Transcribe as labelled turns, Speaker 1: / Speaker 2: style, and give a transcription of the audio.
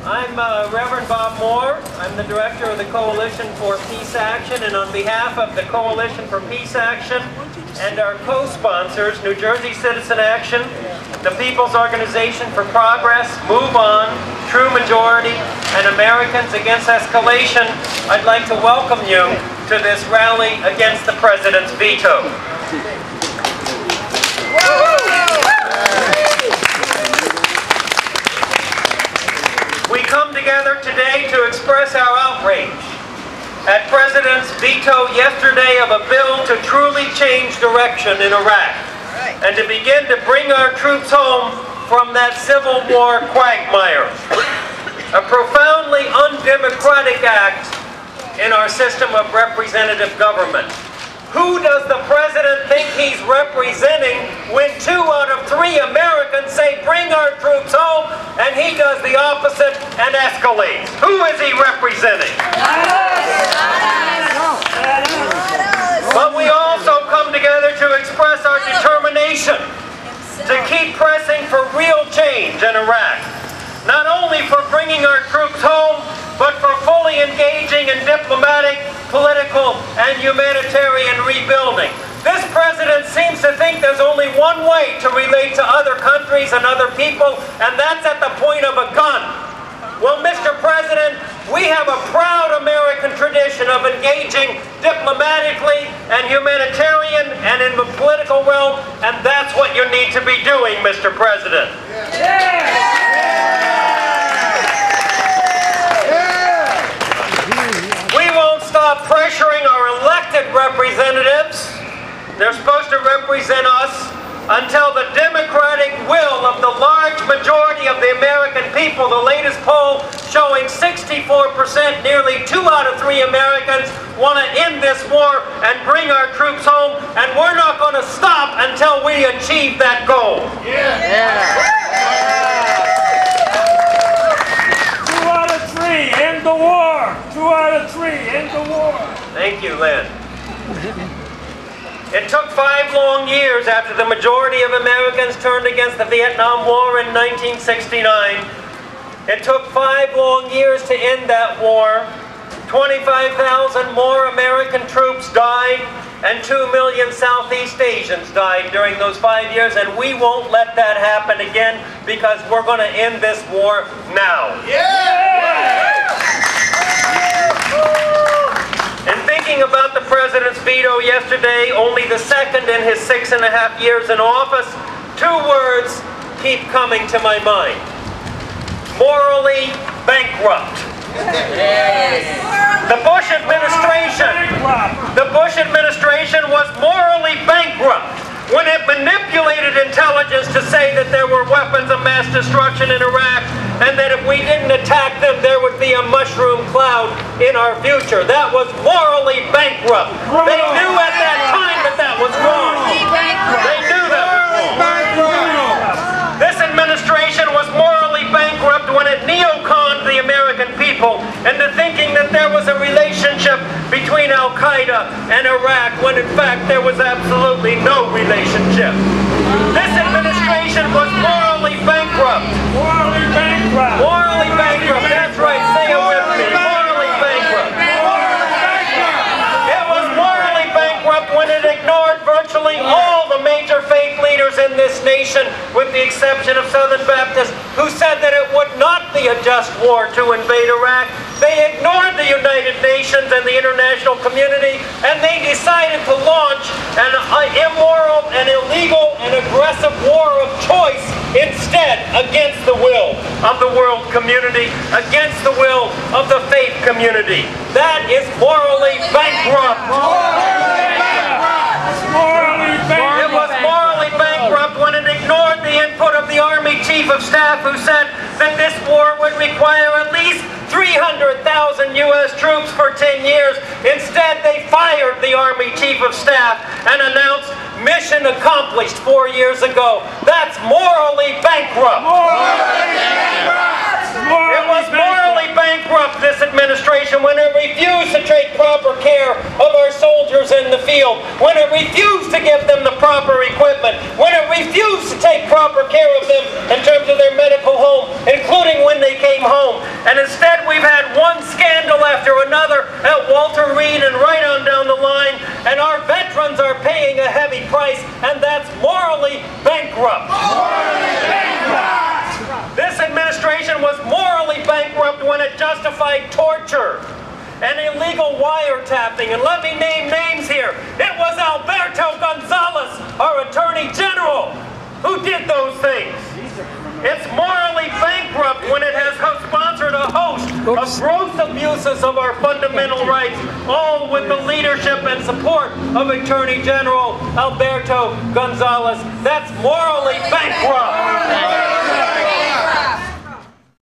Speaker 1: I'm Reverend Bob Moore. I'm the director of the Coalition for Peace Action, and on behalf of the Coalition for Peace Action and our co-sponsors, New Jersey Citizen Action, the People's Organization for Progress, Move On, True Majority, and Americans Against Escalation, I'd like to welcome you to this rally against the President's veto. We come together today to express our outrage at President's veto yesterday of a bill to truly change direction in Iraq and to begin to bring our troops home from that civil war quagmire. A profoundly undemocratic act in our system of representative government. Who does the President think he's representing when 2 out of 3 Americans say bring our troops home, and he does the opposite and escalates? Who is he representing? But we also come together to express our determination to keep pressing for real change in Iraq. Not only for bringing our troops home, but for fully engaging in diplomatic, political, and humanitarian rebuilding. This president seems to think there's only one way to relate to other countries and other people, and that's at the point of a gun. Well, Mr. President, we have a proud American tradition of engaging diplomatically and humanitarian and in the political realm, and that's what you need to be doing, Mr. President. Stop pressuring our elected representatives. They're supposed to represent us until the democratic will of the large majority of the American people, the latest poll showing 64%, nearly 2 out of 3 Americans want to end this war and bring our troops home, and we're not going to stop until we achieve that goal.
Speaker 2: End the war! 2 out of 3, end the war!
Speaker 1: Thank you, Lynn. It took 5 long years after the majority of Americans turned against the Vietnam War in 1969. It took 5 long years to end that war. 25,000 more American troops died, and 2 million Southeast Asians died during those 5 years, and we won't let that happen again because we're going to end this war now. In thinking about the President's veto yesterday, only the second in his 6.5 years in office, 2 words keep coming to my mind. Morally bankrupt. The Bush administration was morally bankrupt when it manipulated intelligence to say that there were weapons of mass destruction in Iraq and that if we didn't attack them, there would be a mushroom cloud in our future. That was morally bankrupt. They knew at that time that that was wrong. They knew that was wrong. This administration was morally bankrupt when it neoconned the American people into thinking that there was a relationship between Al-Qaeda and Iraq, when in fact there was absolutely no relationship. This administration was morally bankrupt.
Speaker 2: Morally bankrupt.
Speaker 1: Morally bankrupt. That's right. Say it with me. Morally bankrupt. It was morally bankrupt when it ignored virtually all the major faith leaders in this nation, with the exception of Southern Baptists, who said that it would not be a just war to invade Iraq. They ignored the United Nations and the international community, and they decided to launch an immoral and illegal and aggressive war of choice instead, against the will of the world community, against the will of the faith community. That is morally bankrupt. It was morally bankrupt when it ignored the input of the Army Chief of Staff, who said that this war would require at least 300,000 U.S. troops for 10 years. Instead, they fired the Army Chief of Staff and announced mission accomplished 4 years ago. That's morally bankrupt. It was morally bankrupt, this administration, when it refused to take proper care of our soldiers in the field, when it refused to give them the proper equipment, when it refused to take proper care of them in terms of their medical home, including when they came home, price, and that's morally bankrupt.
Speaker 2: Morally bankrupt!
Speaker 1: This administration was morally bankrupt when it justified torture and illegal wiretapping. And let me name names here. It was Alberto Gonzalez, our Attorney General, who did those things. It's morally bankrupt when it has sponsored a host of gross abuses of our fundamental rights, all with the leadership and support of Attorney General Alberto Gonzalez. That's morally bankrupt.